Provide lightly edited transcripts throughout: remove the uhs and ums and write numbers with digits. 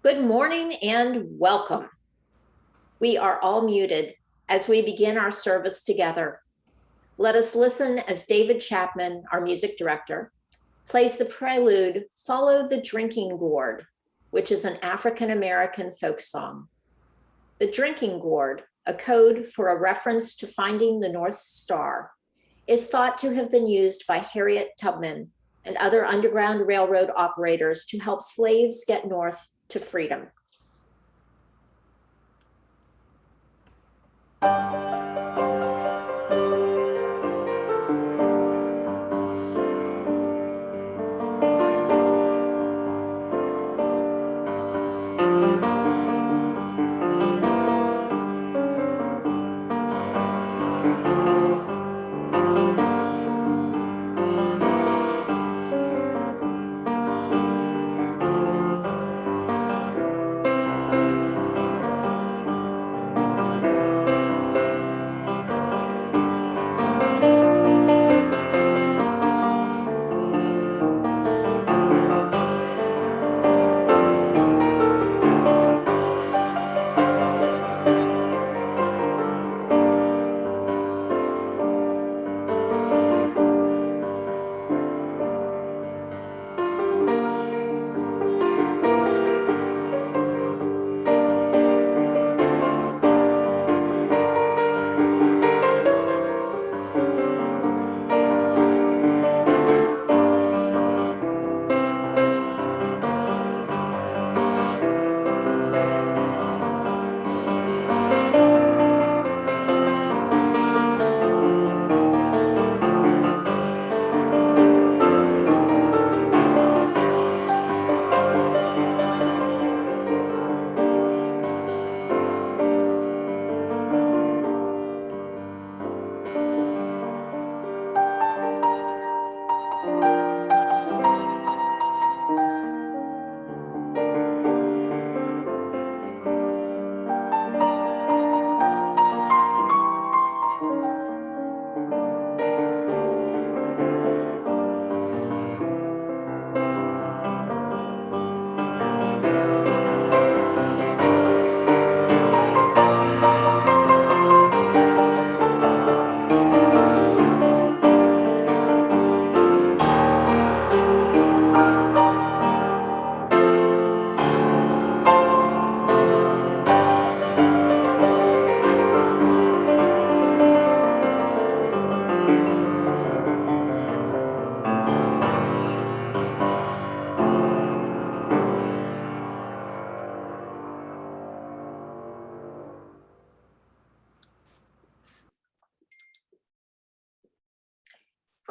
Good morning and welcome. We are all muted as we begin our service together. Let us listen as David Chapman, our music director, plays the prelude, Follow the Drinking Gourd, which is an African-American folk song. The drinking gourd, a code for a reference to finding the North Star, is thought to have been used by Harriet Tubman and other Underground Railroad operators to help slaves get north to freedom.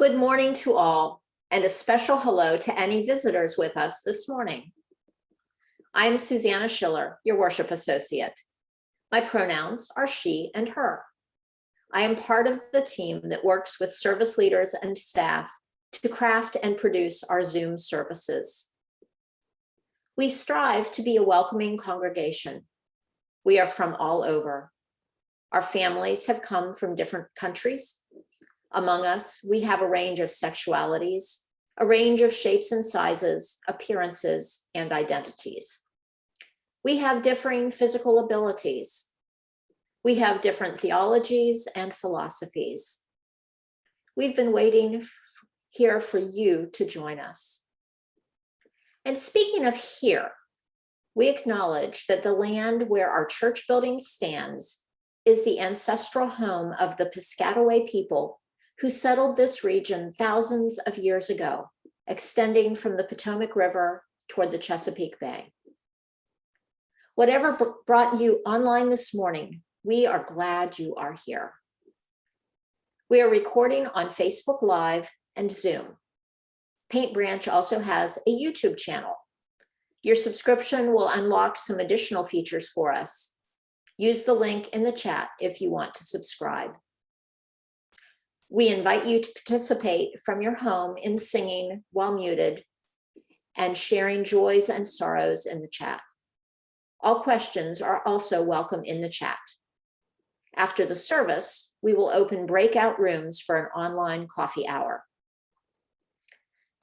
Good morning to all, and a special hello to any visitors with us this morning. I am Susannah Schiller, your worship associate. My pronouns are she and her. I am part of the team that works with service leaders and staff to craft and produce our Zoom services. We strive to be a welcoming congregation. We are from all over. Our families have come from different countries. Among us, we have a range of sexualities, a range of shapes and sizes, appearances, and identities. We have differing physical abilities. We have different theologies and philosophies. We've been waiting here for you to join us. And speaking of here, we acknowledge that the land where our church building stands is the ancestral home of the Piscataway people who settled this region thousands of years ago, extending from the Potomac River toward the Chesapeake Bay. Whatever brought you online this morning, we are glad you are here. We are recording on Facebook Live and Zoom. Paint Branch also has a YouTube channel. Your subscription will unlock some additional features for us. Use the link in the chat if you want to subscribe. We invite you to participate from your home in singing while muted and sharing joys and sorrows in the chat. All questions are also welcome in the chat. After the service, we will open breakout rooms for an online coffee hour.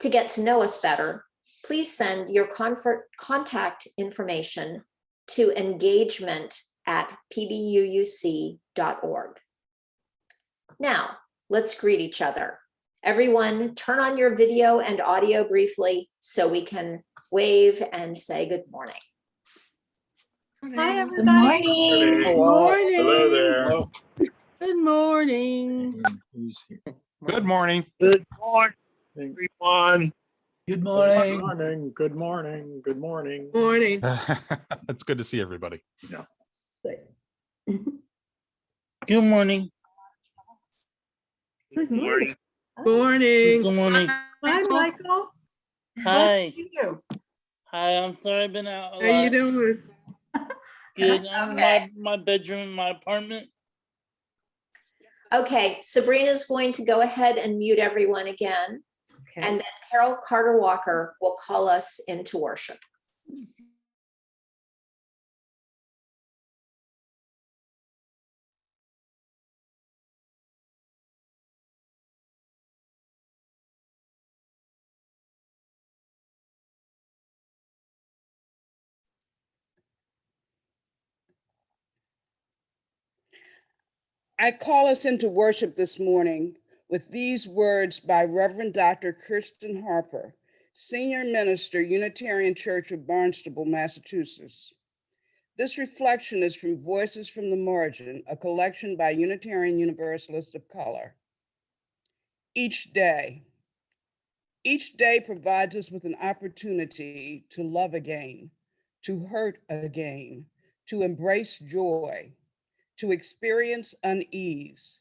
To get to know us better, please send your contact information to engagement@pbuuc.org. Now, let's greet each other. Everyone, turn on your video and audio briefly so we can wave and say good morning. Hi, everybody. Good morning. Morning. Hello there. Hello. Good morning. Who's here? Good morning. Good morning, everyone. Good Good morning. Good morning. Good morning. Morning. It's good to see everybody. Good morning. Good morning. Morning. Good morning. Hi, Michael. Hi. Good to see you. Hi, I'm sorry I've been out a How you lot. doing? Good. I'm Okay. my bedroom, my apartment. Okay, Sabrina's going to go ahead and mute everyone again, Okay. and then Carol Carter Walker will call us into worship. I call us into worship this morning with these words by Reverend Dr. Kirsten Harper, Senior Minister, Unitarian Church of Barnstable, Massachusetts. This reflection is from Voices from the Margin, a collection by Unitarian Universalists of color. Each day provides us with an opportunity to love again, to hurt again, to embrace joy, to experience unease,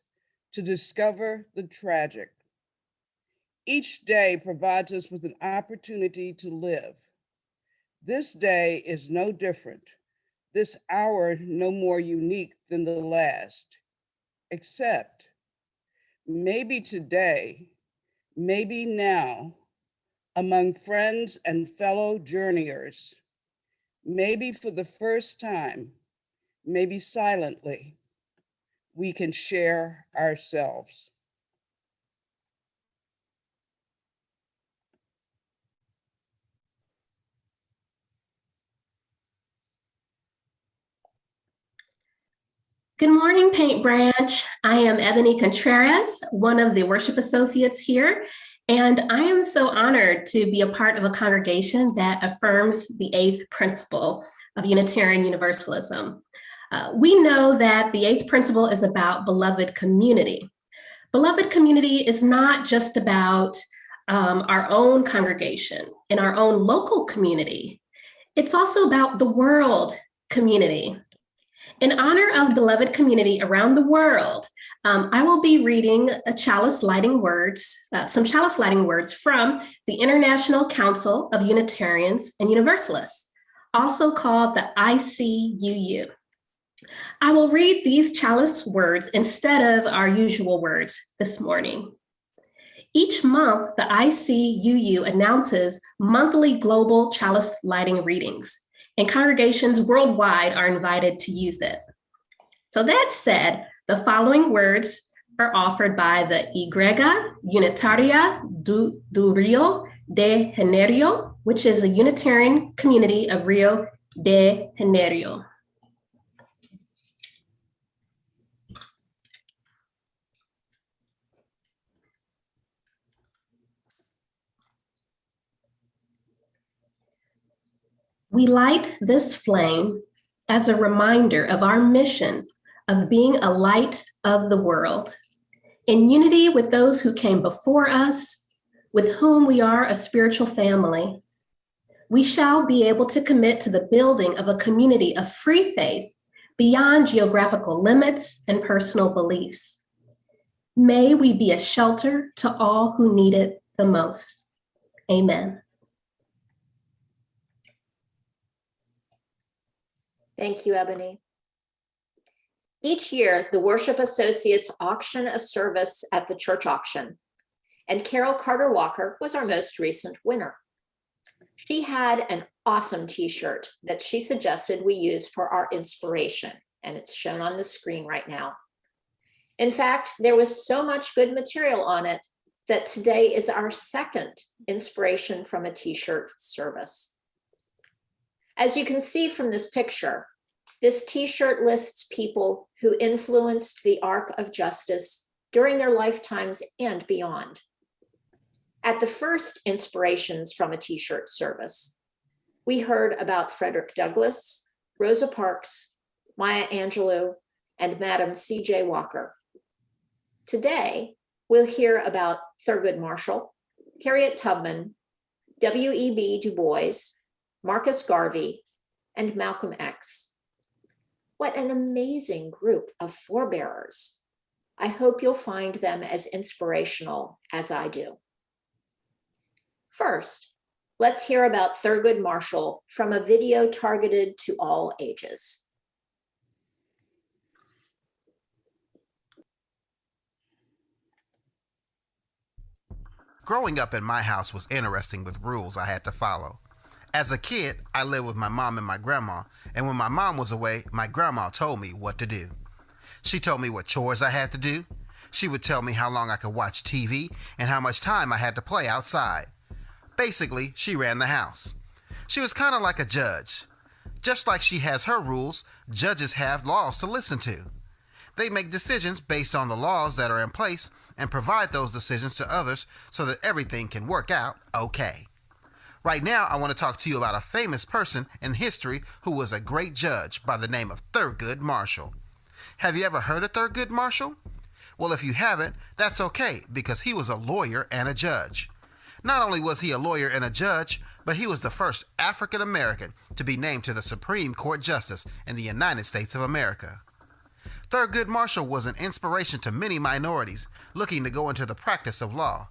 to discover the tragic. Each day provides us with an opportunity to live. This day is no different, this hour no more unique than the last, except maybe today, maybe now, among friends and fellow journeyers, maybe for the first time, maybe silently, we can share ourselves. Good morning, Paint Branch. I am Ebony Contreras, one of the worship associates here, and I am so honored to be a part of a congregation that affirms the eighth principle of Unitarian Universalism. We know that the eighth principle is about beloved community. Beloved community is not just about our own congregation and our own local community. It's also about the world community. In honor of beloved community around the world, I will be reading some chalice lighting words from the International Council of Unitarians and Universalists, also called the ICUU. I will read these chalice words instead of our usual words this morning. Each month, the ICUU announces monthly global chalice lighting readings, and congregations worldwide are invited to use it. So that said, the following words are offered by the Igreja Unitaria do Rio de Janeiro, which is a Unitarian community of Rio de Janeiro. We light this flame as a reminder of our mission of being a light of the world, in unity with those who came before us, with whom we are a spiritual family. We shall be able to commit to the building of a community of free faith beyond geographical limits and personal beliefs. May we be a shelter to all who need it the most. Amen. Thank you, Ebony. Each year, the worship associates auction a service at the church auction, and Carol Carter Walker was our most recent winner. She had an awesome t-shirt that she suggested we use for our inspiration, and it's shown on the screen right now. In fact, there was so much good material on it that today is our second inspiration from a t-shirt service. As you can see from this picture, this t-shirt lists people who influenced the arc of justice during their lifetimes and beyond. At the first inspirations from a t-shirt service, we heard about Frederick Douglass, Rosa Parks, Maya Angelou, and Madam C.J. Walker. Today, we'll hear about Thurgood Marshall, Harriet Tubman, W.E.B. Du Bois, Marcus Garvey, and Malcolm X. What an amazing group of forebearers. I hope you'll find them as inspirational as I do. First, let's hear about Thurgood Marshall from a video targeted to all ages. Growing up in my house was interesting with rules I had to follow. As a kid, I lived with my mom and my grandma, and when my mom was away, my grandma told me what to do. She told me what chores I had to do. She would tell me how long I could watch TV and how much time I had to play outside. Basically, she ran the house. She was kind of like a judge. Just like she has her rules, judges have laws to listen to. They make decisions based on the laws that are in place and provide those decisions to others so that everything can work out okay. Right now, I want to talk to you about a famous person in history who was a great judge by the name of Thurgood Marshall. Have you ever heard of Thurgood Marshall? Well, if you haven't, that's okay, because he was a lawyer and a judge. Not only was he a lawyer and a judge, but he was the first African American to be named to the Supreme Court Justice in the United States of America. Thurgood Marshall was an inspiration to many minorities looking to go into the practice of law.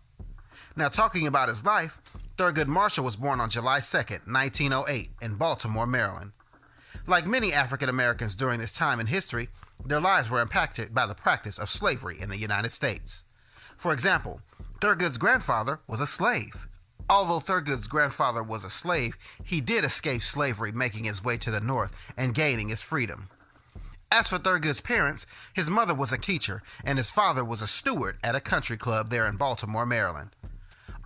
Now, talking about his life, Thurgood Marshall was born on July 2nd, 1908 in Baltimore, Maryland. Like many African Americans during this time in history, their lives were impacted by the practice of slavery in the United States. For example, Thurgood's grandfather was a slave. Although Thurgood's grandfather was a slave, he did escape slavery, making his way to the North and gaining his freedom. As for Thurgood's parents, his mother was a teacher and his father was a steward at a country club there in Baltimore, Maryland.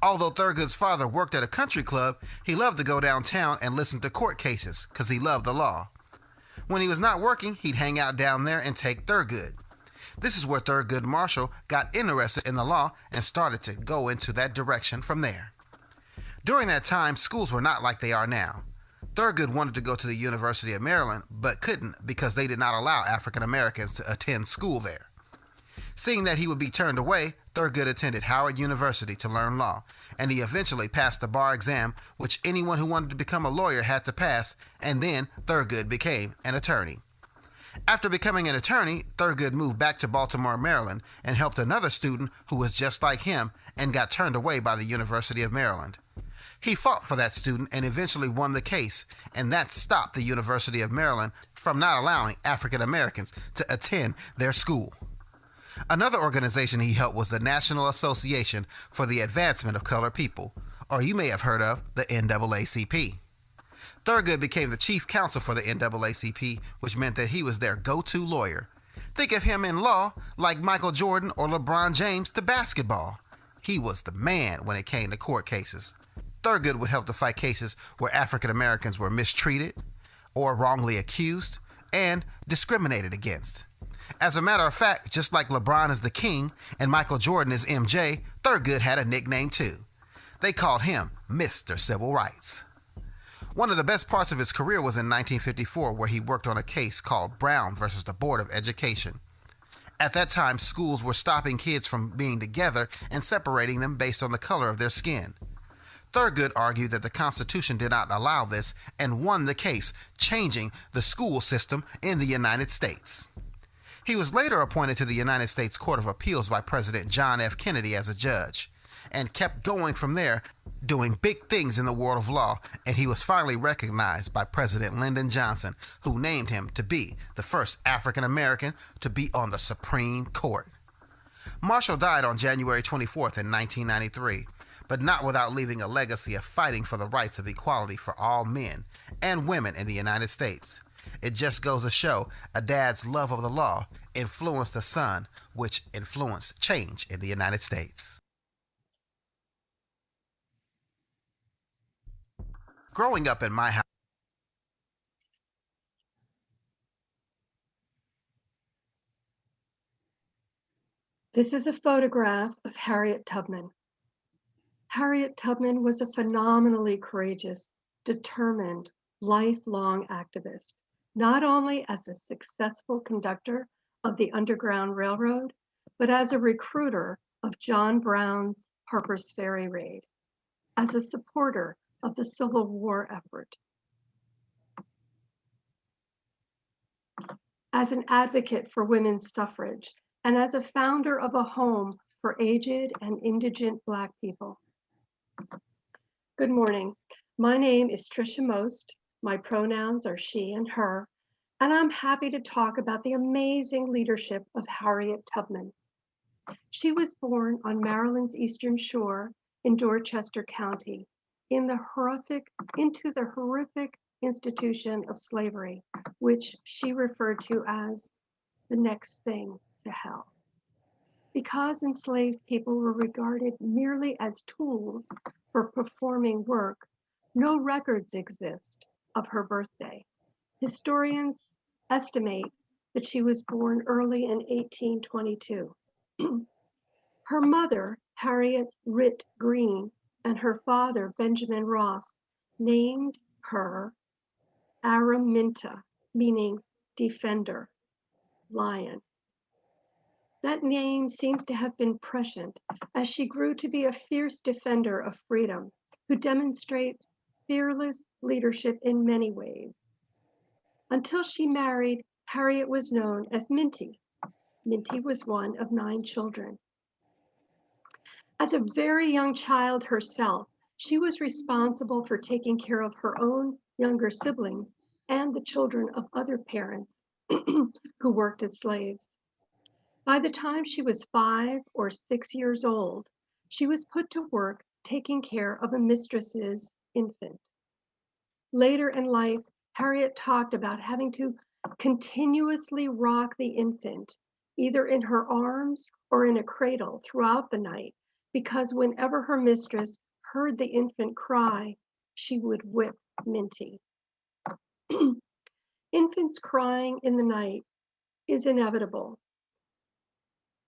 Although Thurgood's father worked at a country club, he loved to go downtown and listen to court cases because he loved the law. When he was not working, he'd hang out down there and take Thurgood. This is where Thurgood Marshall got interested in the law and started to go into that direction from there. During that time, schools were not like they are now. Thurgood wanted to go to the University of Maryland, but couldn't because they did not allow African Americans to attend school there. Seeing that he would be turned away, Thurgood attended Howard University to learn law, and he eventually passed the bar exam, which anyone who wanted to become a lawyer had to pass, and then Thurgood became an attorney. After becoming an attorney, Thurgood moved back to Baltimore, Maryland, and helped another student who was just like him and got turned away by the University of Maryland. He fought for that student and eventually won the case, and that stopped the University of Maryland from not allowing African Americans to attend their school. Another organization he helped was the National Association for the Advancement of Colored People, or you may have heard of the NAACP. Thurgood became the chief counsel for the NAACP, which meant that he was their go-to lawyer. Think of him in law like Michael Jordan or LeBron James to basketball. He was the man when it came to court cases. Thurgood would help to fight cases where African Americans were mistreated or wrongly accused and discriminated against. As a matter of fact, just like LeBron is the king and Michael Jordan is MJ, Thurgood had a nickname too. They called him Mr. Civil Rights. One of the best parts of his career was in 1954, where he worked on a case called Brown versus the Board of Education. At that time, schools were stopping kids from being together and separating them based on the color of their skin. Thurgood argued that the Constitution did not allow this and won the case, changing the school system in the United States. He was later appointed to the United States Court of Appeals by President John F. Kennedy as a judge, and kept going from there, doing big things in the world of law, and he was finally recognized by President Lyndon Johnson, who named him to be the first African American to be on the Supreme Court. Marshall died on January 24th in 1993, but not without leaving a legacy of fighting for the rights of equality for all men and women in the United States. It just goes to show a dad's love of the law influenced a son, which influenced change in the United States. Growing up in my house. This is a photograph of Harriet Tubman. Harriet Tubman was a phenomenally courageous, determined, lifelong activist, not only as a successful conductor of the Underground Railroad, but as a recruiter of John Brown's Harper's Ferry raid, as a supporter of the Civil War effort, as an advocate for women's suffrage, and as a founder of a home for aged and indigent Black people. Good morning. My name is Tricia Most. My pronouns are she and her, and I'm happy to talk about the amazing leadership of Harriet Tubman. She was born on Maryland's Eastern Shore in Dorchester County into the horrific institution of slavery, which she referred to as the next thing to hell. Because enslaved people were regarded merely as tools for performing work, no records exist of her birthday. Historians estimate that she was born early in 1822. Her mother, Harriet Ritt Green, and her father, Benjamin Ross, named her Araminta, meaning defender, lion. That name seems to have been prescient as she grew to be a fierce defender of freedom who demonstrates fearless leadership in many ways. Until she married, Harriet was known as Minty. Minty was one of 9 children. As a very young child herself, she was responsible for taking care of her own younger siblings and the children of other parents who worked as slaves. By the time she was 5 or 6 years old, she was put to work taking care of a mistress's infant. Later in life, Harriet talked about having to continuously rock the infant, either in her arms or in a cradle throughout the night, because whenever her mistress heard the infant cry, she would whip Minty. Infants crying in the night is inevitable,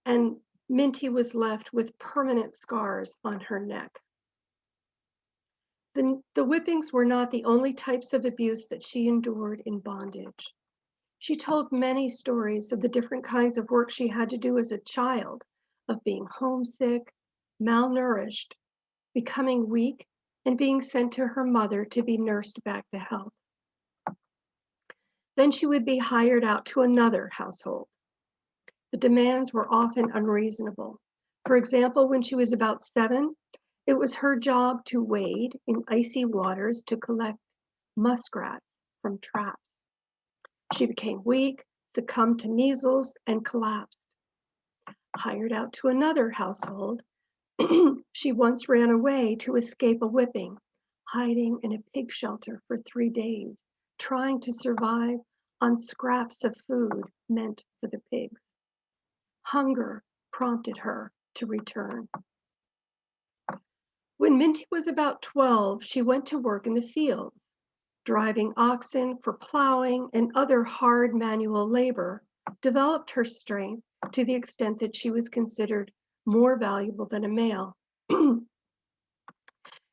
and Minty was left with permanent scars on her neck. The whippings were not the only types of abuse that she endured in bondage. She told many stories of the different kinds of work she had to do as a child, of being homesick, malnourished, becoming weak, and being sent to her mother to be nursed back to health. Then she would be hired out to another household. The demands were often unreasonable. For example, when she was about 7, it was her job to wade in icy waters to collect muskrats from traps. She became weak, succumbed to measles, and collapsed. Hired out to another household, she once ran away to escape a whipping, hiding in a pig shelter for 3 days, trying to survive on scraps of food meant for the pigs. Hunger prompted her to return. When Minty was about 12, she went to work in the fields, driving oxen for plowing and other hard manual labor, developed her strength to the extent that she was considered more valuable than a male.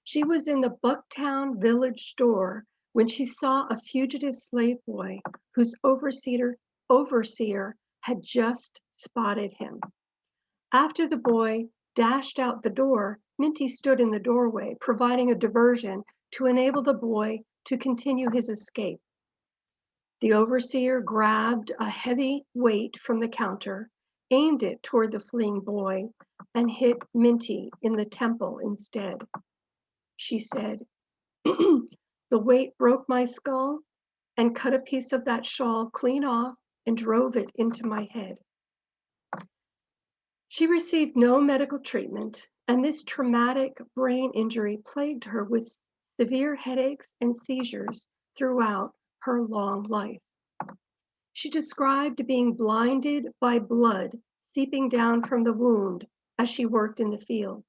She was in the Bucktown village store when she saw a fugitive slave boy whose overseer had just spotted him. After the boy dashed out the door, Minty stood in the doorway, providing a diversion to enable the boy to continue his escape. The overseer grabbed a heavy weight from the counter, aimed it toward the fleeing boy, and hit Minty in the temple instead. She said, "The weight broke my skull and cut a piece of that shawl clean off and drove it into my head." She received no medical treatment, and this traumatic brain injury plagued her with severe headaches and seizures throughout her long life. She described being blinded by blood seeping down from the wound as she worked in the fields.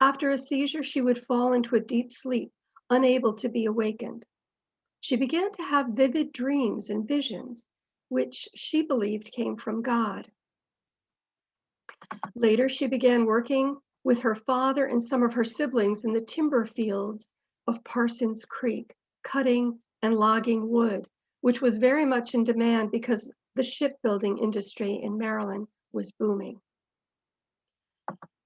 After a seizure, she would fall into a deep sleep, unable to be awakened. She began to have vivid dreams and visions, which she believed came from God. Later, she began working with her father and some of her siblings in the timber fields of Parsons Creek, cutting and logging wood, which was very much in demand because the shipbuilding industry in Maryland was booming.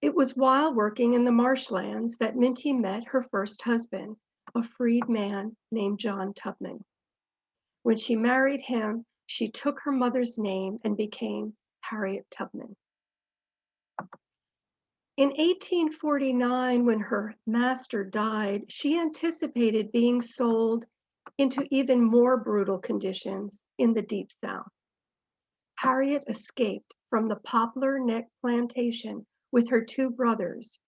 It was while working in the marshlands that Minty met her first husband, a freed man named John Tubman. When she married him, she took her mother's name and became Harriet Tubman. In 1849, when her master died, she anticipated being sold into even more brutal conditions in the Deep South. Harriet escaped from the Poplar Neck plantation with her two brothers.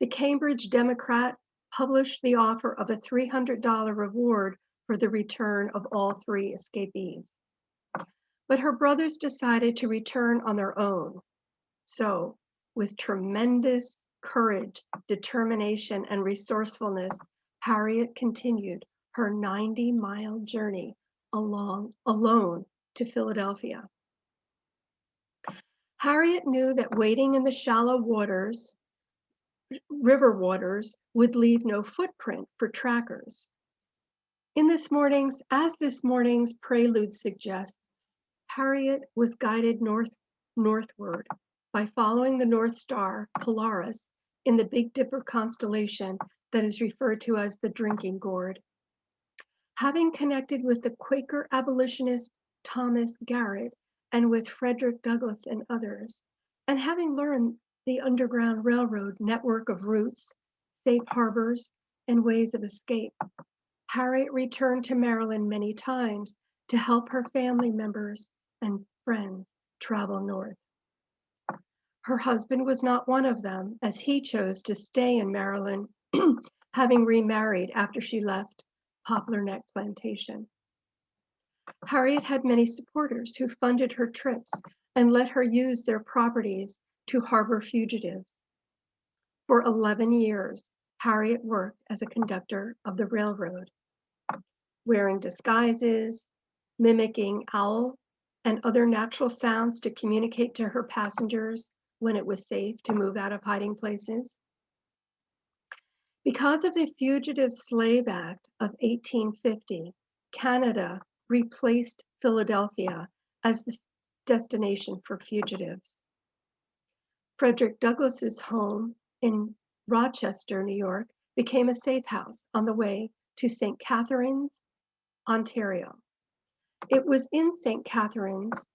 The Cambridge Democrat published the offer of a $300 reward for the return of all three escapees. But her brothers decided to return on their own. So, with tremendous courage, determination, and resourcefulness, Harriet continued her 90-mile journey alone to Philadelphia. Harriet knew that wading in the shallow waters, river waters, would leave no footprint for trackers. As this morning's prelude suggests, Harriet was guided northward by following the North Star, Polaris, in the Big Dipper constellation that is referred to as the Drinking Gourd. Having connected with the Quaker abolitionist Thomas Garrett and with Frederick Douglass and others, and having learned the Underground Railroad network of routes, safe harbors, and ways of escape, Harriet returned to Maryland many times to help her family members and friends travel north. Her husband was not one of them, as he chose to stay in Maryland, having remarried after she left Poplar Neck Plantation. Harriet had many supporters who funded her trips and let her use their properties to harbor fugitives. For 11 years, Harriet worked as a conductor of the railroad, wearing disguises, mimicking owl and other natural sounds to communicate to her passengers when it was safe to move out of hiding places. Because of the Fugitive Slave Act of 1850, Canada replaced Philadelphia as the destination for fugitives. Frederick Douglass's home in Rochester, New York, became a safe house on the way to St. Catharines, Ontario. It was in St. Catharines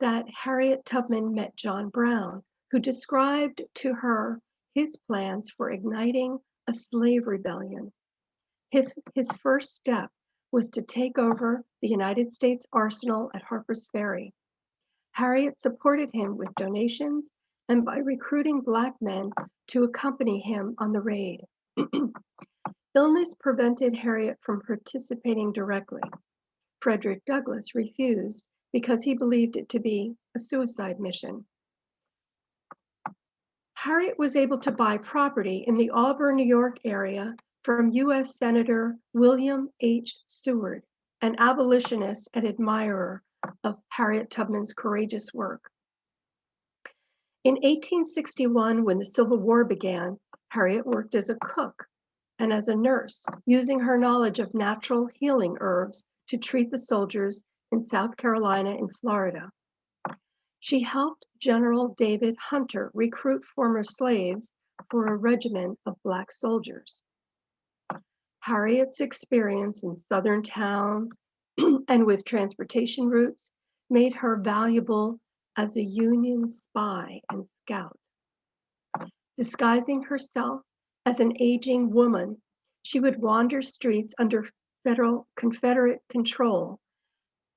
that Harriet Tubman met John Brown, who described to her his plans for igniting a slave rebellion. His first step was to take over the United States Arsenal at Harper's Ferry. Harriet supported him with donations and by recruiting Black men to accompany him on the raid. Illness prevented Harriet from participating directly. Frederick Douglass refused because he believed it to be a suicide mission. Harriet was able to buy property in the Auburn, New York area from U.S. Senator William H. Seward, an abolitionist and admirer of Harriet Tubman's courageous work. In 1861, when the Civil War began, Harriet worked as a cook and as a nurse, using her knowledge of natural healing herbs to treat the soldiers in South Carolina and Florida. She helped General David Hunter recruit former slaves for a regiment of Black soldiers. Harriet's experience in Southern towns and with transportation routes made her valuable as a Union spy and scout. Disguising herself as an aging woman, she would wander streets under Confederate control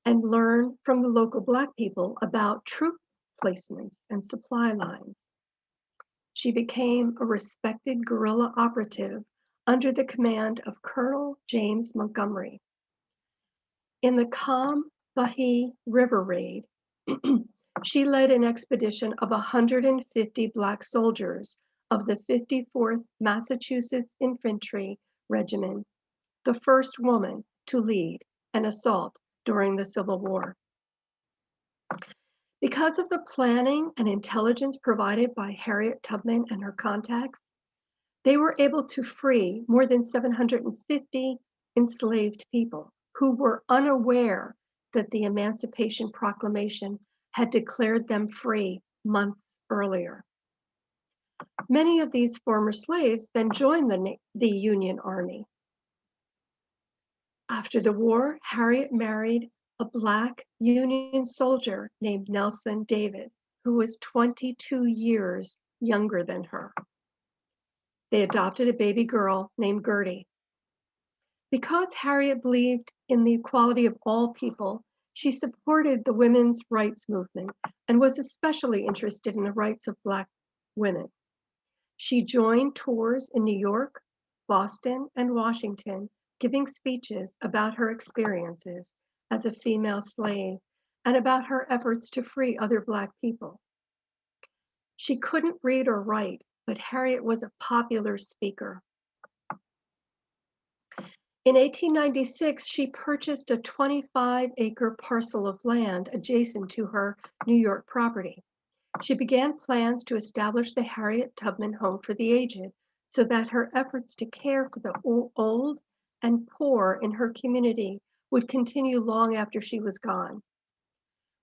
and learn from the local Black people about troop placements and supply lines. She became a respected guerrilla operative under the command of Colonel James Montgomery. In the Combahee River raid, she led an expedition of 150 Black soldiers of the 54th Massachusetts Infantry Regiment, the first woman to lead an assault during the Civil War. Because of the planning and intelligence provided by Harriet Tubman and her contacts, they were able to free more than 750 enslaved people who were unaware that the Emancipation Proclamation had declared them free months earlier. Many of these former slaves then joined the Union Army. After the war, Harriet married a Black Union soldier named Nelson David, who was 22 years younger than her. They adopted a baby girl named Gertie. Because Harriet believed in the equality of all people, she supported the women's rights movement and was especially interested in the rights of Black women. She joined tours in New York, Boston, and Washington, giving speeches about her experiences as a female slave and about her efforts to free other Black people. She couldn't read or write, but Harriet was a popular speaker. In 1896, she purchased a 25-acre parcel of land adjacent to her New York property. She began plans to establish the Harriet Tubman Home for the Aged so that her efforts to care for the old and poor in her community would continue long after she was gone.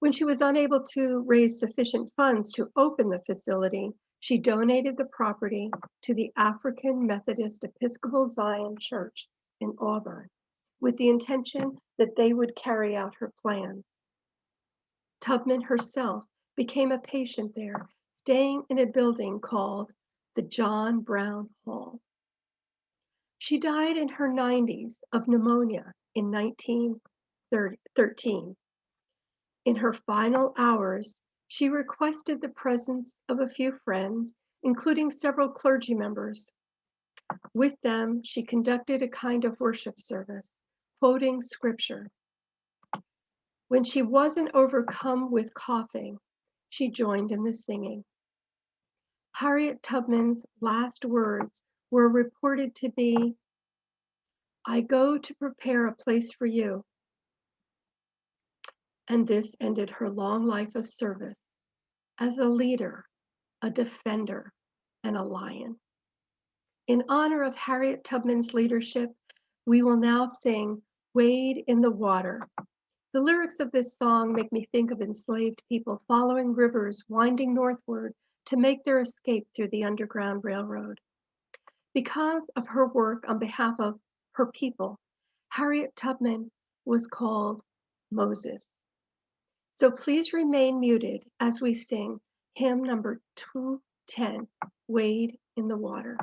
When she was unable to raise sufficient funds to open the facility, she donated the property to the African Methodist Episcopal Zion Church in Auburn, with the intention that they would carry out her plans. Tubman herself became a patient there, staying in a building called the John Brown Hall. She died in her 90s of pneumonia in 1913. In her final hours, she requested the presence of a few friends, including several clergy members. With them, she conducted a kind of worship service, quoting scripture. When she wasn't overcome with coughing, she joined in the singing. Harriet Tubman's last words were reported to be, "I go to prepare a place for you." And this ended her long life of service as a leader, a defender, and a lion. In honor of Harriet Tubman's leadership, we will now sing "Wade in the Water." The lyrics of this song make me think of enslaved people following rivers winding northward to make their escape through the Underground Railroad. Because of her work on behalf of her people, Harriet Tubman was called Moses. So please remain muted as we sing hymn number 210, "Wade in the Water."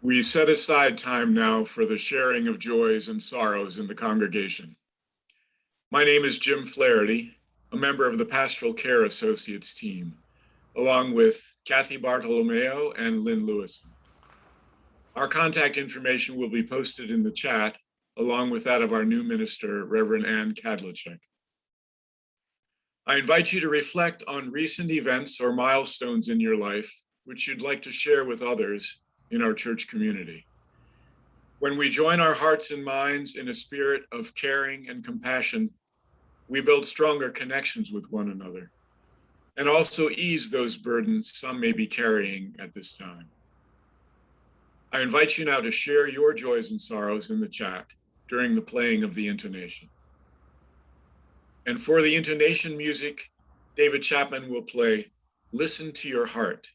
We set aside time now for the sharing of joys and sorrows in the congregation. My name is Jim Flaherty, a member of the Pastoral Care Associates team, along with Kathy Bartolomeo and Lynn Lewison. Our contact information will be posted in the chat, along with that of our new minister, Reverend Ann Kadlacek. I invite you to reflect on recent events or milestones in your life, which you'd like to share with others in our church community. When we join our hearts and minds in a spirit of caring and compassion, we build stronger connections with one another and also ease those burdens some may be carrying at this time. I invite you now to share your joys and sorrows in the chat during the playing of the intonation. And for the intonation music, David Chapman will play Listen to Your Heart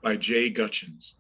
by Jay Gutchins.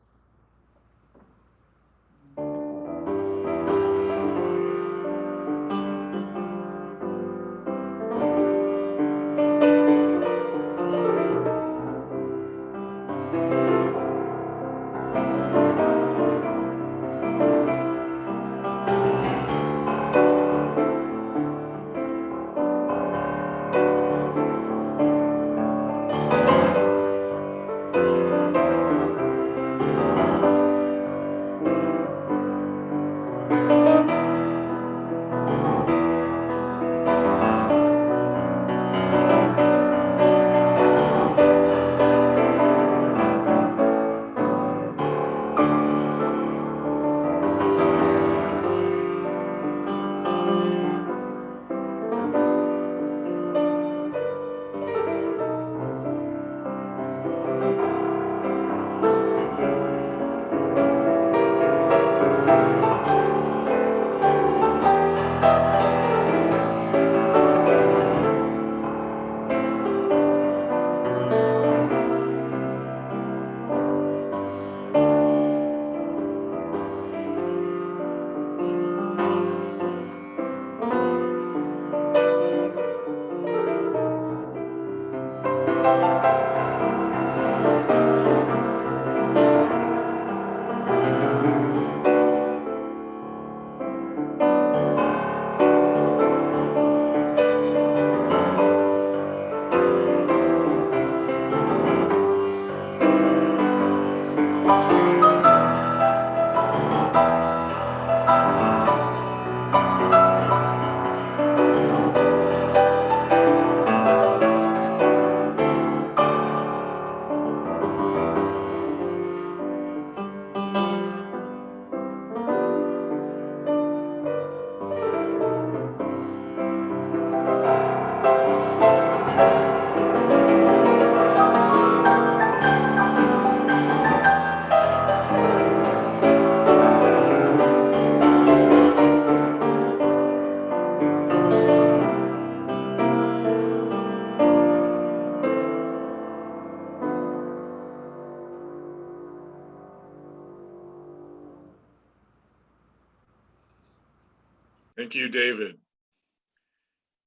Thank you, David.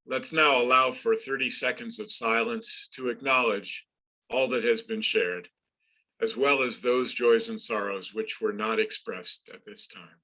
Let's now allow for 30 seconds of silence to acknowledge all that has been shared, as well as those joys and sorrows which were not expressed at this time.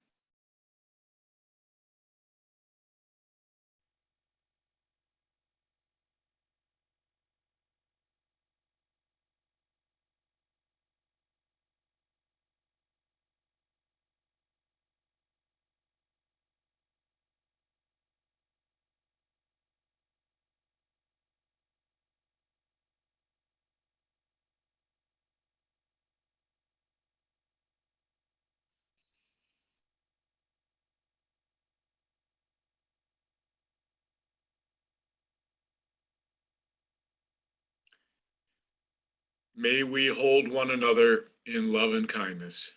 May we hold one another in love and kindness,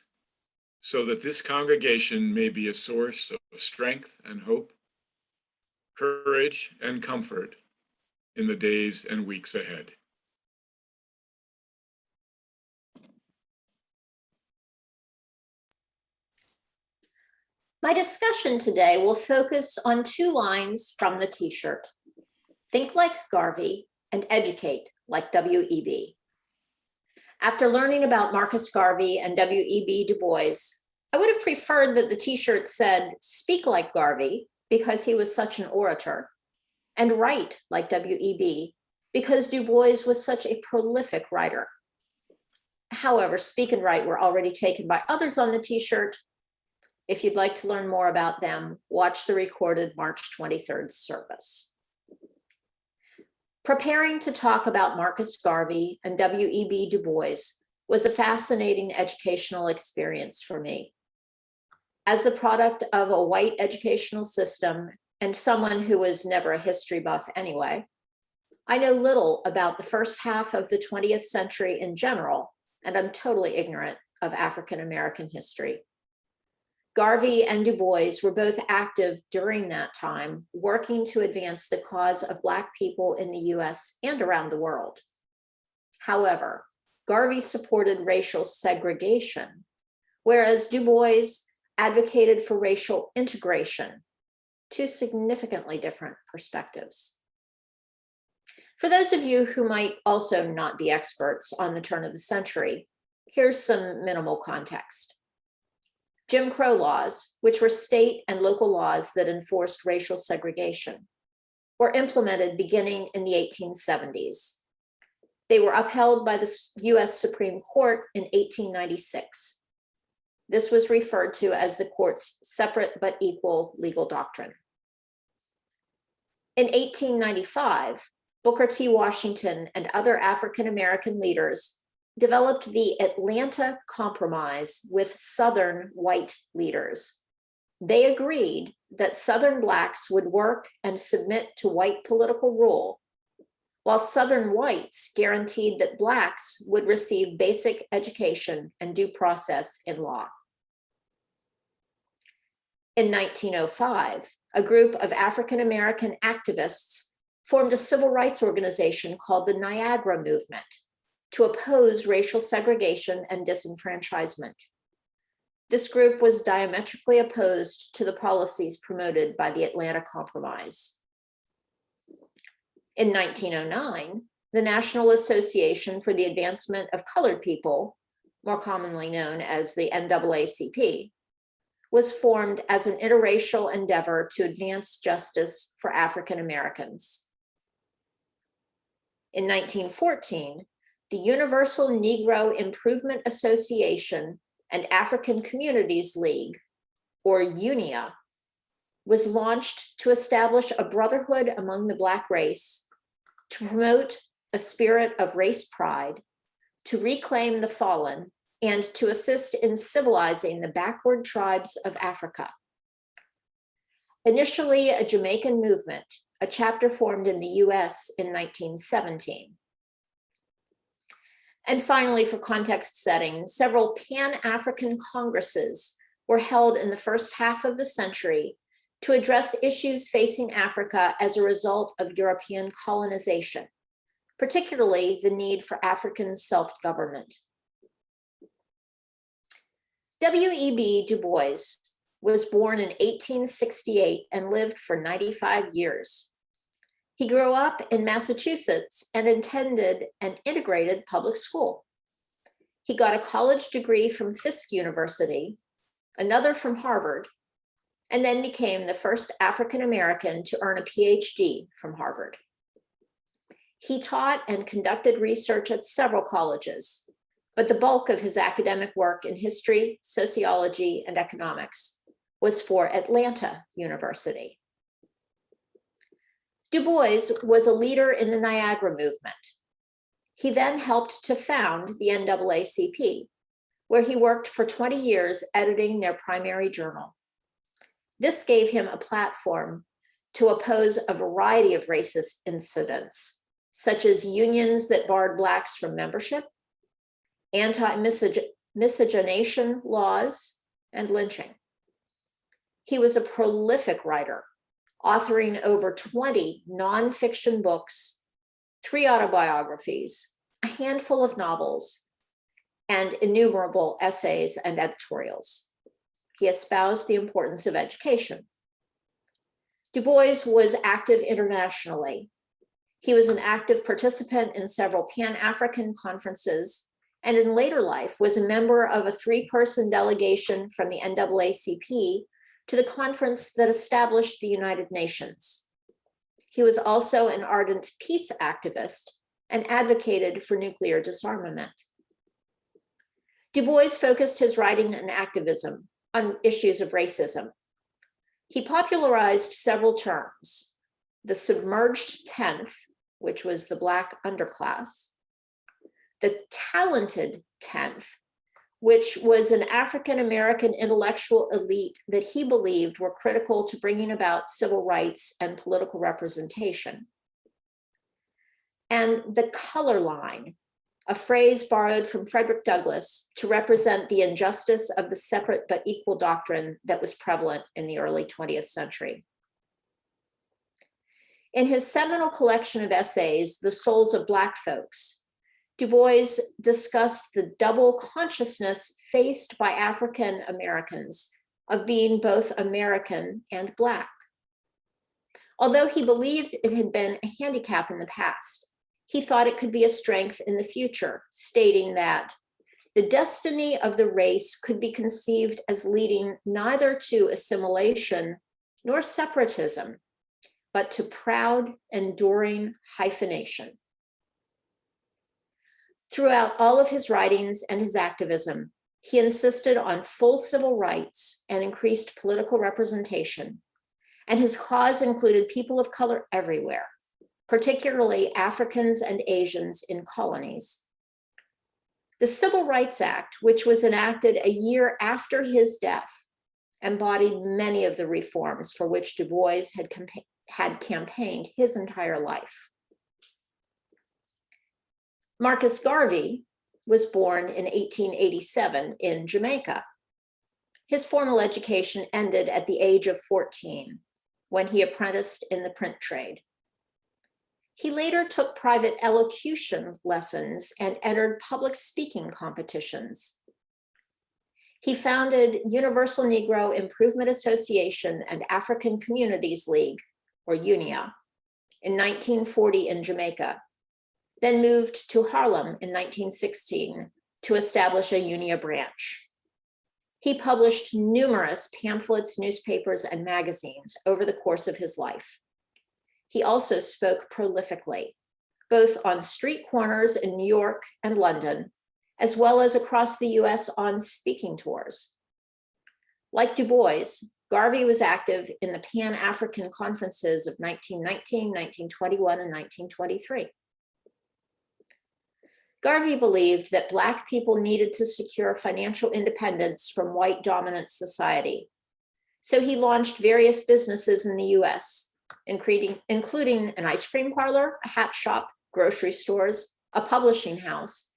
so that this congregation may be a source of strength and hope, courage and comfort in the days and weeks ahead. My discussion today will focus on two lines from the t-shirt. Think like Garvey and educate like W.E.B. After learning about Marcus Garvey and W.E.B. Du Bois, I would have preferred that the t-shirt said, "Speak like Garvey," because he was such an orator, and "Write like W.E.B." because Du Bois was such a prolific writer. However, "Speak and Write" were already taken by others on the t-shirt. If you'd like to learn more about them, watch the recorded March 23rd service. Preparing to talk about Marcus Garvey and W.E.B. Du Bois was a fascinating educational experience for me. As the product of a white educational system and someone who was never a history buff anyway, I know little about the first half of the 20th century in general, and I'm totally ignorant of African-American history. Garvey and Du Bois were both active during that time, working to advance the cause of Black people in the US and around the world. However, Garvey supported racial segregation, whereas Du Bois advocated for racial integration, two significantly different perspectives. For those of you who might also not be experts on the turn of the century, here's some minimal context. Jim Crow laws, which were state and local laws that enforced racial segregation, were implemented beginning in the 1870s. They were upheld by the US Supreme Court in 1896. This was referred to as the court's separate but equal legal doctrine. In 1895, Booker T. Washington and other African-American leaders developed the Atlanta Compromise with Southern white leaders. They agreed that Southern Blacks would work and submit to white political rule, while Southern whites guaranteed that Blacks would receive basic education and due process in law. In 1905, a group of African-American activists formed a civil rights organization called the Niagara Movement to oppose racial segregation and disenfranchisement. This group was diametrically opposed to the policies promoted by the Atlanta Compromise. In 1909, the National Association for the Advancement of Colored People, more commonly known as the NAACP, was formed as an interracial endeavor to advance justice for African Americans. In 1914, the Universal Negro Improvement Association and African Communities League, or UNIA, was launched to establish a brotherhood among the Black race, to promote a spirit of race pride, to reclaim the fallen, and to assist in civilizing the backward tribes of Africa. Initially a Jamaican movement, a chapter formed in the US in 1917. And finally, for context setting, several Pan-African congresses were held in the first half of the century to address issues facing Africa as a result of European colonization, particularly the need for African self-government. W.E.B. Du Bois was born in 1868 and lived for 95 years. He grew up in Massachusetts and attended an integrated public school. He got a college degree from Fisk University, another from Harvard, and then became the first African-American to earn a PhD from Harvard. He taught and conducted research at several colleges, but the bulk of his academic work in history, sociology, and economics was for Atlanta University. Du Bois was a leader in the Niagara movement. He then helped to found the NAACP, where he worked for 20 years editing their primary journal. This gave him a platform to oppose a variety of racist incidents, such as unions that barred Blacks from membership, anti-miscegenation laws, and lynching. He was a prolific writer, authoring over 20 nonfiction books, 3 autobiographies, a handful of novels, and innumerable essays and editorials. He espoused the importance of education. Du Bois was active internationally. He was an active participant in several Pan-African conferences and in later life was a member of a 3-person delegation from the NAACP to the conference that established the United Nations. He was also an ardent peace activist and advocated for nuclear disarmament. Du Bois focused his writing and activism on issues of racism. He popularized several terms: the submerged 10th, which was the Black underclass, the talented 10th, which was an African-American intellectual elite that he believed were critical to bringing about civil rights and political representation, and the color line, a phrase borrowed from Frederick Douglass to represent the injustice of the separate but equal doctrine that was prevalent in the early 20th century. In his seminal collection of essays, The Souls of Black Folks, Du Bois discussed the double consciousness faced by African Americans of being both American and Black. Although he believed it had been a handicap in the past, he thought it could be a strength in the future, stating that the destiny of the race could be conceived as leading neither to assimilation nor separatism, but to proud, enduring hyphenation. Throughout all of his writings and his activism, he insisted on full civil rights and increased political representation, and his cause included people of color everywhere, particularly Africans and Asians in colonies. The Civil Rights Act, which was enacted a year after his death, embodied many of the reforms for which Du Bois had campaigned his entire life. Marcus Garvey was born in 1887 in Jamaica. His formal education ended at the age of 14, when he apprenticed in the print trade. He later took private elocution lessons and entered public speaking competitions. He founded Universal Negro Improvement Association and African Communities League, or UNIA, in 1940 in Jamaica, then moved to Harlem in 1916 to establish a UNIA branch. He published numerous pamphlets, newspapers, and magazines over the course of his life. He also spoke prolifically, both on street corners in New York and London, as well as across the US on speaking tours. Like Du Bois, Garvey was active in the Pan-African conferences of 1919, 1921, and 1923. Garvey believed that Black people needed to secure financial independence from white dominant society. So he launched various businesses in the US, including an ice cream parlor, a hat shop, grocery stores, a publishing house,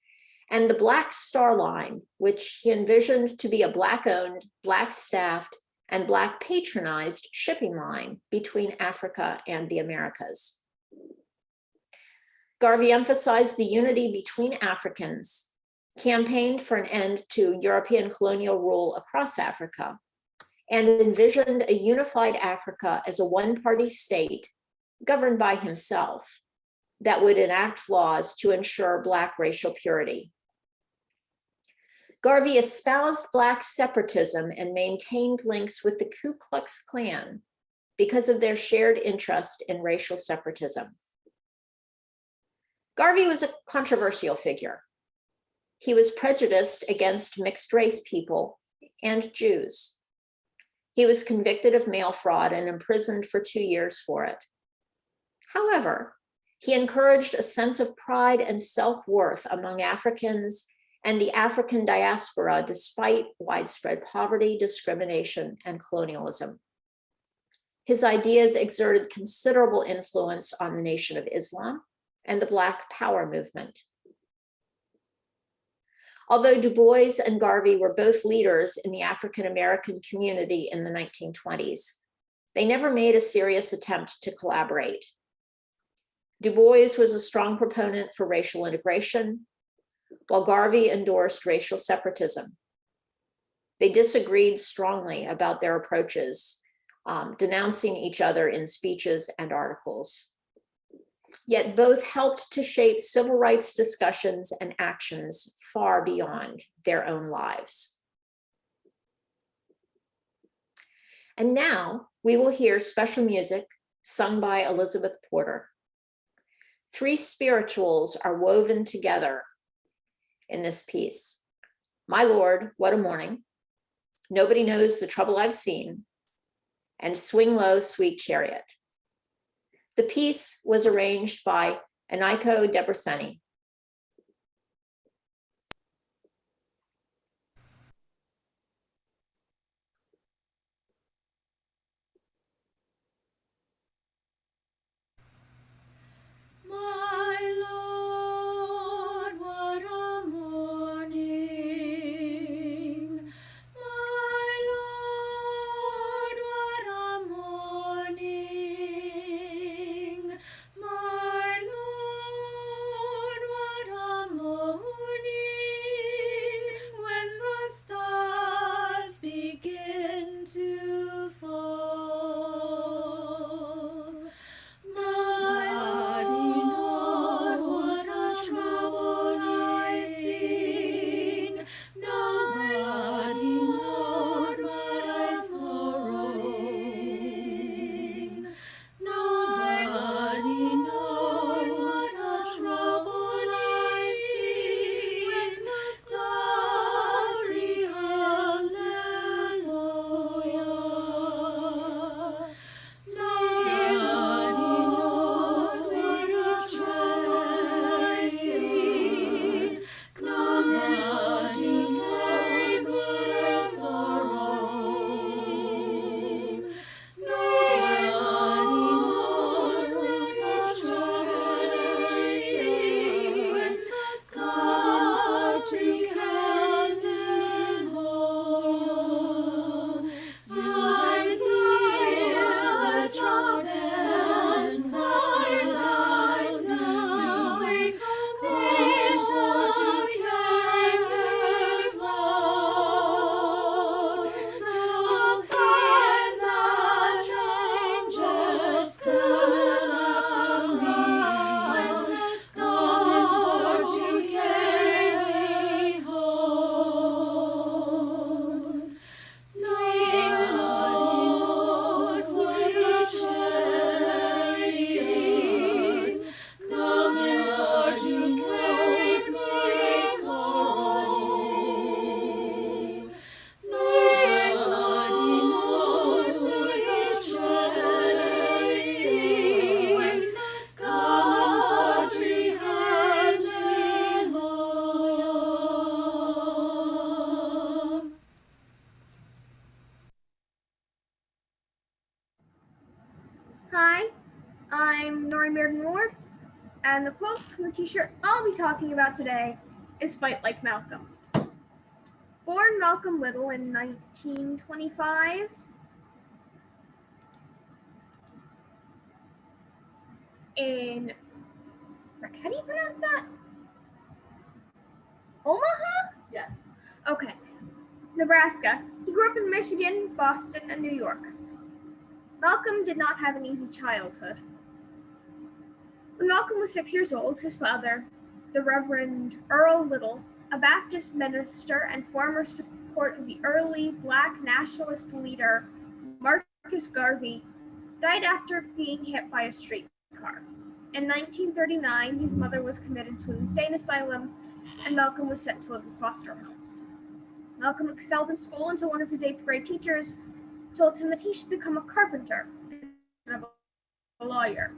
and the Black Star Line, which he envisioned to be a Black-owned, Black-staffed, and Black patronized shipping line between Africa and the Americas. Garvey emphasized the unity between Africans, campaigned for an end to European colonial rule across Africa, and envisioned a unified Africa as a one-party state governed by himself that would enact laws to ensure Black racial purity. Garvey espoused Black separatism and maintained links with the Ku Klux Klan because of their shared interest in racial separatism. Garvey was a controversial figure. He was prejudiced against mixed race people and Jews. He was convicted of mail fraud and imprisoned for 2 years for it. However, he encouraged a sense of pride and self-worth among Africans and the African diaspora despite widespread poverty, discrimination, and colonialism. His ideas exerted considerable influence on the Nation of Islam and the Black Power movement. Although Du Bois and Garvey were both leaders in the African American community in the 1920s, they never made a serious attempt to collaborate. Du Bois was a strong proponent for racial integration, while Garvey endorsed racial separatism. They disagreed strongly about their approaches, denouncing each other in speeches and articles. yet both helped to shape civil rights discussions and actions far beyond their own lives. And now we will hear special music sung by Elizabeth Porter. Three spirituals are woven together in this piece. My Lord, What a Morning, Nobody Knows the Trouble I've Seen, and Swing Low, Sweet Chariot. The piece was arranged by Enrico Debraseni. My Lord, what a morning. My Lord, what a morning. My Lord, what a morning. When the stars begin to fall. My body knows the trouble I've seen. Nobody knows what I sorrowing. Nobody knows the trouble I see when the stars begin to fall. Nobody knows what the trouble I see. Nobody knows what I sorrowing. Nobody knows what the trouble I see when the stars begin to fall. Sigh, dear, the trumpet, sigh, to wake the nation to Candace's Lord. Your times are changes soon after me, when the stars to Candace's Lord. Nobody knows what the chariot coming for to carry my sorrow. Nobody knows what the chariot when the stars behind it fall. Hi, I'm Nori Meredith Ward, and the quote from the t-shirt I'll be talking about today is "Fight like Malcolm." Born Malcolm Little in 1925, in, how do you pronounce that? Omaha? Yes. Okay. Nebraska. He grew up in Michigan, Boston, and New York. Malcolm did not have an easy childhood. When Malcolm was 6 years old, his father, the Reverend Earl Little, a Baptist minister and former support of the early Black nationalist leader Marcus Garvey, died after being hit by a streetcar. In 1939, his mother was committed to an insane asylum, and Malcolm was sent to live in foster homes. Malcolm excelled in school until one of his 8th grade teachers told him that he should become a carpenter instead of a lawyer.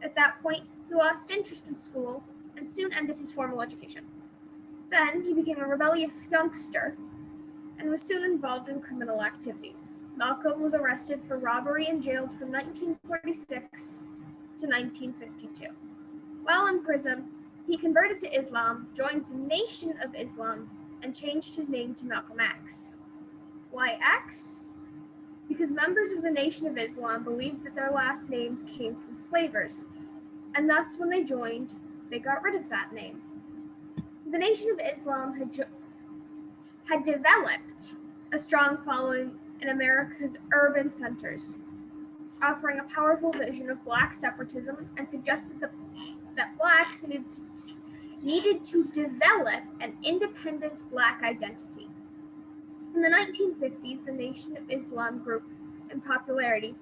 At that point, he lost interest in school and soon ended his formal education. Then he became a rebellious youngster and was soon involved in criminal activities. Malcolm was arrested for robbery and jailed from 1946 to 1952. While in prison, he converted to Islam, joined the Nation of Islam, and changed his name to Malcolm X. Why X? Because members of the Nation of Islam believed that their last names came from slavers, and thus when they joined, they got rid of that name. The Nation of Islam had developed a strong following in America's urban centers. offering a powerful vision of Black separatism and suggested that Blacks needed to develop an independent Black identity. In the 1950s, the Nation of Islam grew in popularity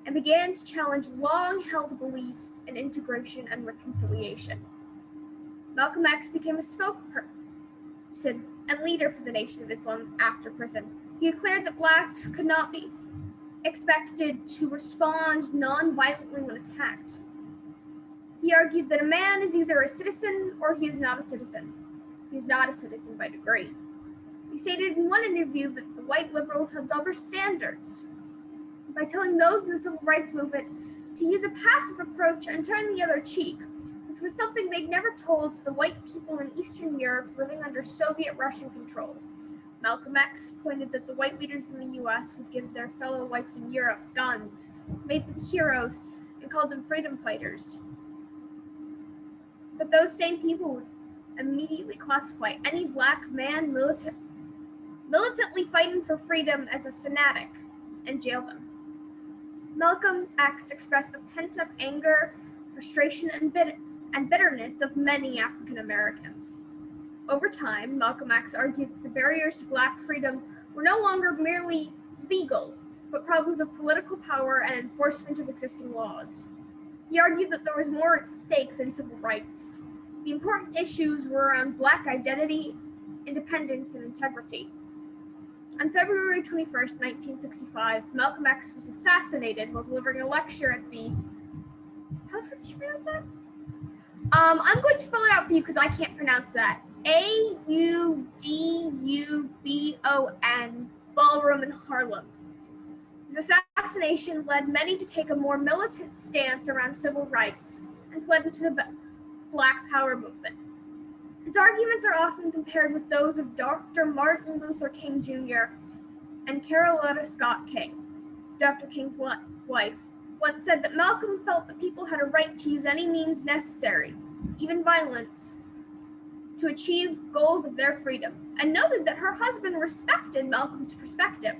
and began to challenge long-held beliefs in integration and reconciliation. Malcolm X became a spokesperson and leader for the Nation of Islam after prison. He declared that Blacks could not be expected to respond non-violently when attacked. He argued that a man is either a citizen or he is not a citizen. He is not a citizen by degree. He stated in one interview that the white liberals have double standards by telling those in the civil rights movement to use a passive approach and turn the other cheek, which was something they'd never told the white people in Eastern Europe living under Soviet Russian control. Malcolm X pointed that the white leaders in the US would give their fellow whites in Europe guns, made them heroes, and called them freedom fighters. But those same people would immediately classify any Black man militantly fighting for freedom as a fanatic and jail them. Malcolm X expressed the pent-up anger, frustration, and bitterness of many African Americans. Over time, Malcolm X argued that the barriers to Black freedom were no longer merely legal, but problems of political power and enforcement of existing laws. He argued that there was more at stake than civil rights. The important issues were around Black identity, independence, and integrity. On February 21st, 1965, Malcolm X was assassinated while delivering a lecture at the... How did you pronounce that? I'm going to spell it out for you because I can't pronounce that. AUDUBON Ballroom in Harlem. His assassination led many to take a more militant stance around civil rights and fled into the Black Power movement. His arguments are often compared with those of Dr. Martin Luther King Jr. and Carolina Scott King. Dr. King's wife once said that Malcolm felt that people had a right to use any means necessary, even violence, to achieve goals of their freedom, and noted that her husband respected Malcolm's perspective.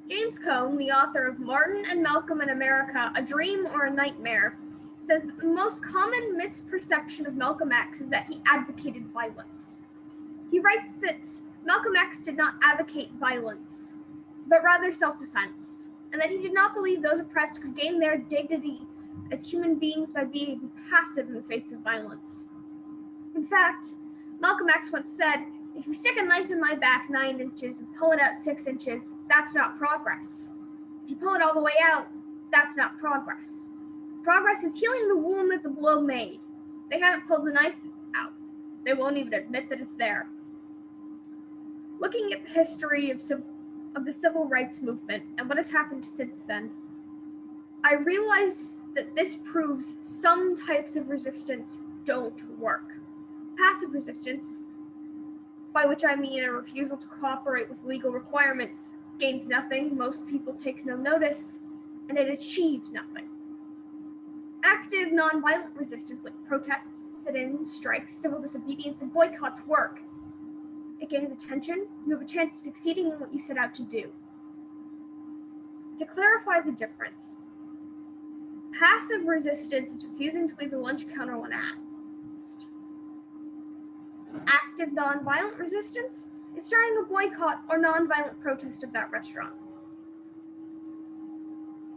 James Cone, the author of Martin and Malcolm in America, A Dream or a Nightmare, says that the most common misperception of Malcolm X is that he advocated violence. He writes that Malcolm X did not advocate violence, but rather self-defense, and that he did not believe those oppressed could gain their dignity as human beings by being passive in the face of violence. In fact, Malcolm X once said, "If you stick a knife in my back 9 inches and pull it out 6 inches, that's not progress. If you pull it all the way out, that's not progress. Progress is healing the wound that the blow made. They haven't pulled the knife out. They won't even admit that it's there." Looking at the history of the civil rights movement and what has happened since then, I realize that this proves some types of resistance don't work. Passive resistance, by which I mean a refusal to cooperate with legal requirements, gains nothing, most people take no notice, and it achieves nothing. Active, nonviolent resistance like protests, sit-ins, strikes, civil disobedience, and boycotts work. It gains attention, you have a chance of succeeding in what you set out to do. To clarify the difference, passive resistance is refusing to leave the lunch counter when asked. Active, nonviolent resistance is starting a boycott or nonviolent protest of that restaurant.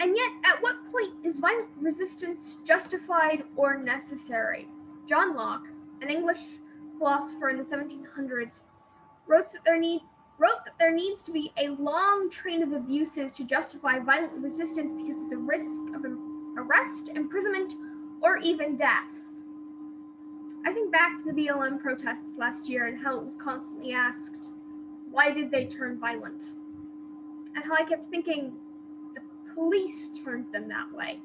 And yet, at what point is violent resistance justified or necessary? John Locke, an English philosopher in the 1700s, wrote that there needs to be a long train of abuses to justify violent resistance because of the risk of arrest, imprisonment, or even death. I think back to the BLM protests last year and how it was constantly asked, why did they turn violent? And how I kept thinking, the police turned them that way.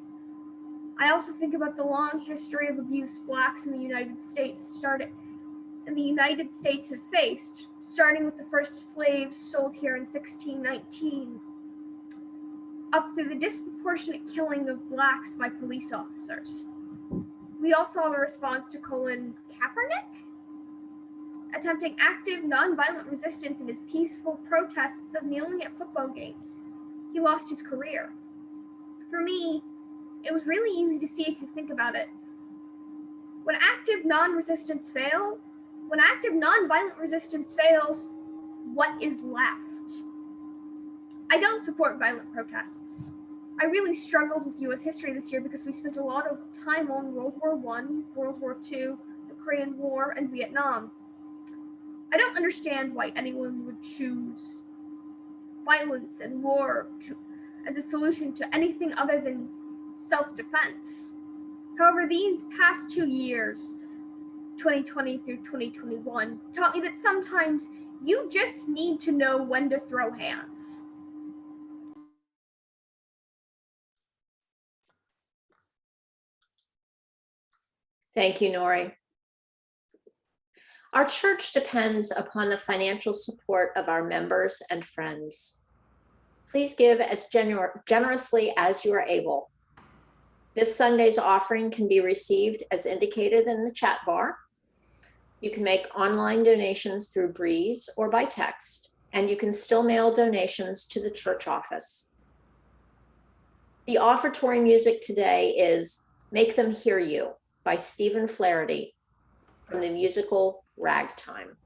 I also think about the long history of abuse Blacks in the United States have faced, starting with the first slaves sold here in 1619, up through the disproportionate killing of Blacks by police officers. We all saw the response to Colin Kaepernick, attempting active, nonviolent resistance in his peaceful protests of kneeling at football games. He lost his career. For me, it was really easy to see if you think about it. When active non-resistance fails, when active non-violent resistance fails, what is left? I don't support violent protests. I really struggled with US history this year because we spent a lot of time on World War I, World War II, the Korean War, and Vietnam. I don't understand why anyone would choose violence and war as a solution to anything other than self-defense. However, these past 2 years, 2020 through 2021, taught me that sometimes you just need to know when to throw hands. Thank you, Nori. Our church depends upon the financial support of our members and friends. Please give as generously as you are able. This Sunday's offering can be received as indicated in the chat bar. You can make online donations through Breeze or by text, and you can still mail donations to the church office. The offertory music today is Make Them Hear You by Stephen Flaherty from the musical Ragtime.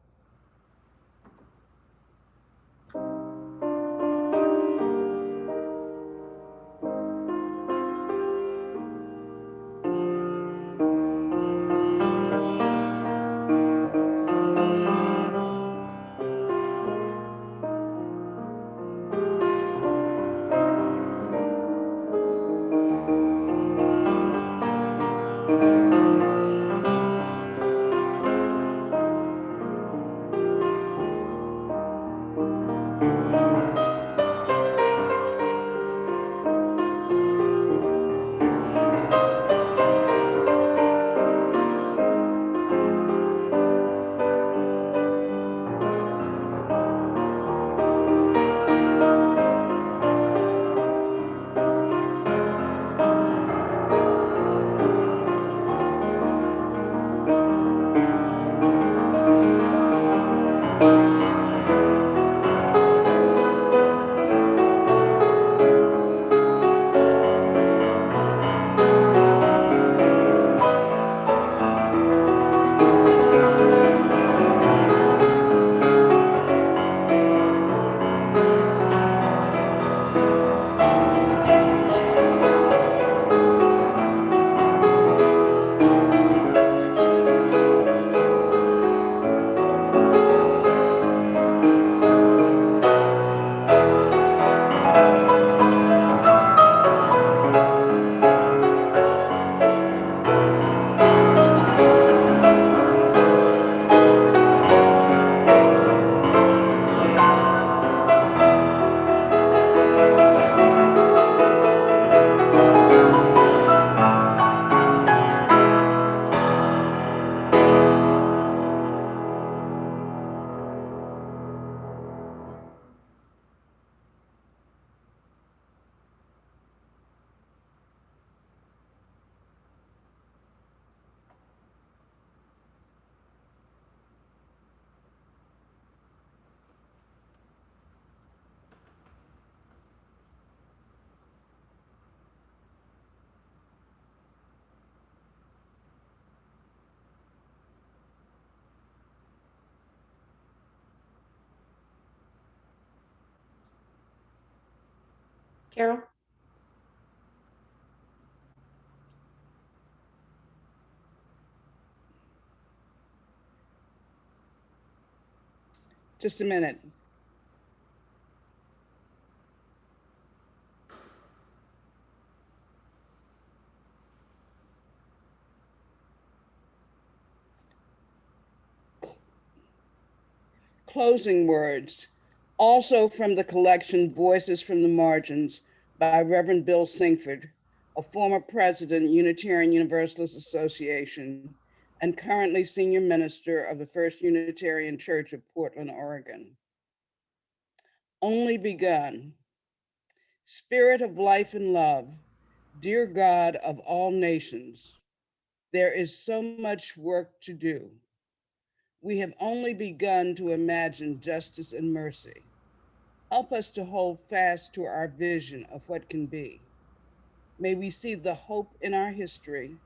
Carol? Just a minute. Closing words, also from the collection Voices from the Margins by Reverend Bill Singford, a former president, Unitarian Universalist Association, and currently senior minister of the First Unitarian Church of Portland, Oregon. Only begun. Spirit of life and love, dear God of all nations, there is so much work to do. We have only begun to imagine justice and mercy. Help us to hold fast to our vision of what can be. May we see the hope in our history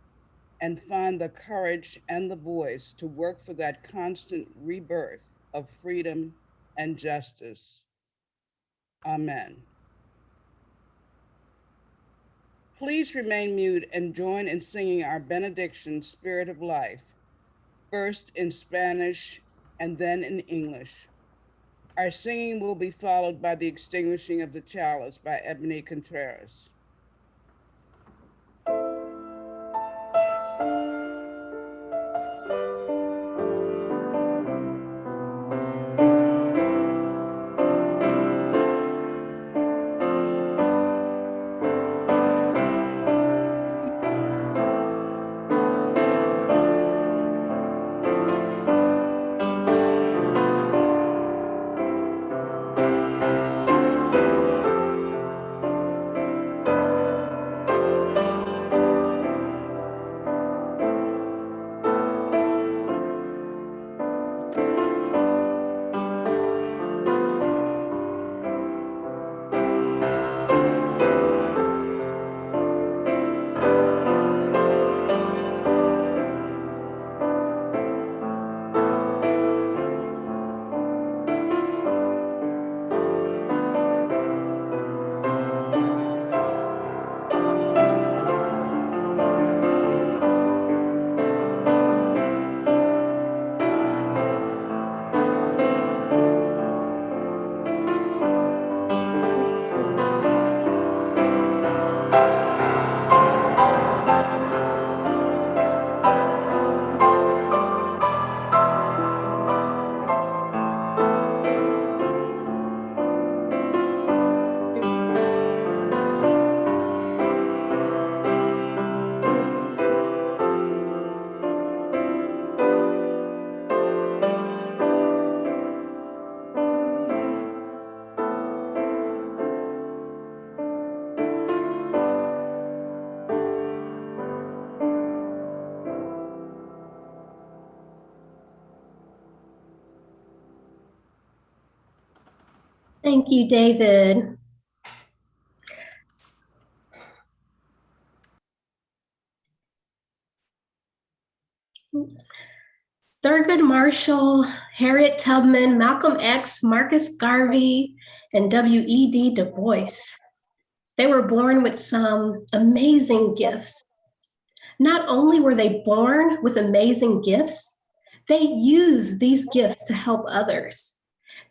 and find the courage and the voice to work for that constant rebirth of freedom and justice. Amen. Please remain mute and join in singing our benediction, Spirit of Life, first in Spanish and then in English. Our singing will be followed by the extinguishing of the chalice by Ebony Contreras. Thank you, David. Thurgood Marshall, Harriet Tubman, Malcolm X, Marcus Garvey, and W.E.B. Du Bois. They were born with some amazing gifts. Not only were they born with amazing gifts, they used these gifts to help others.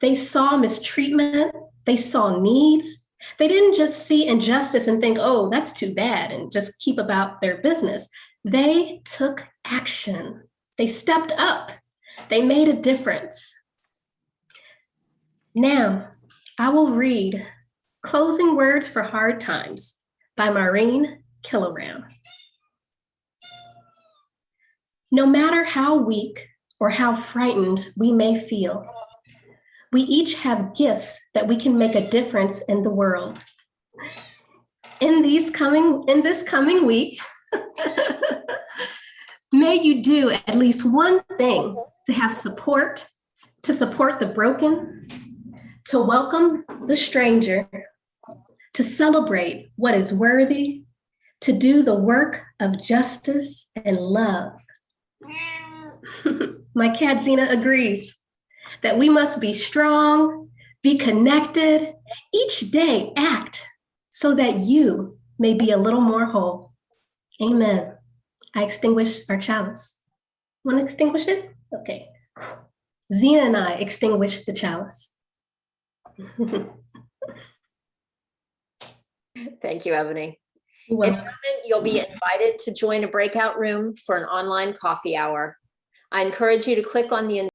They saw mistreatment, they saw needs. They didn't just see injustice and think, oh, that's too bad, and just keep about their business. They took action. They stepped up. They made a difference. Now, I will read Closing Words for Hard Times by Maureen Kiloram. No matter how weak or how frightened we may feel, we each have gifts that we can make a difference in the world. In this coming week, may you do at least one thing to have support, to support the broken, to welcome the stranger, to celebrate what is worthy, to do the work of justice and love. My cat Zena agrees that we must be strong, be connected, each day act so that you may be a little more whole. Amen. I extinguish our chalice. Want to extinguish it? Okay. Zena and I extinguish the chalice. Thank you, Ebony. You're In a welcome. moment, you'll be invited to join a breakout room for an online coffee hour. I encourage you to click on the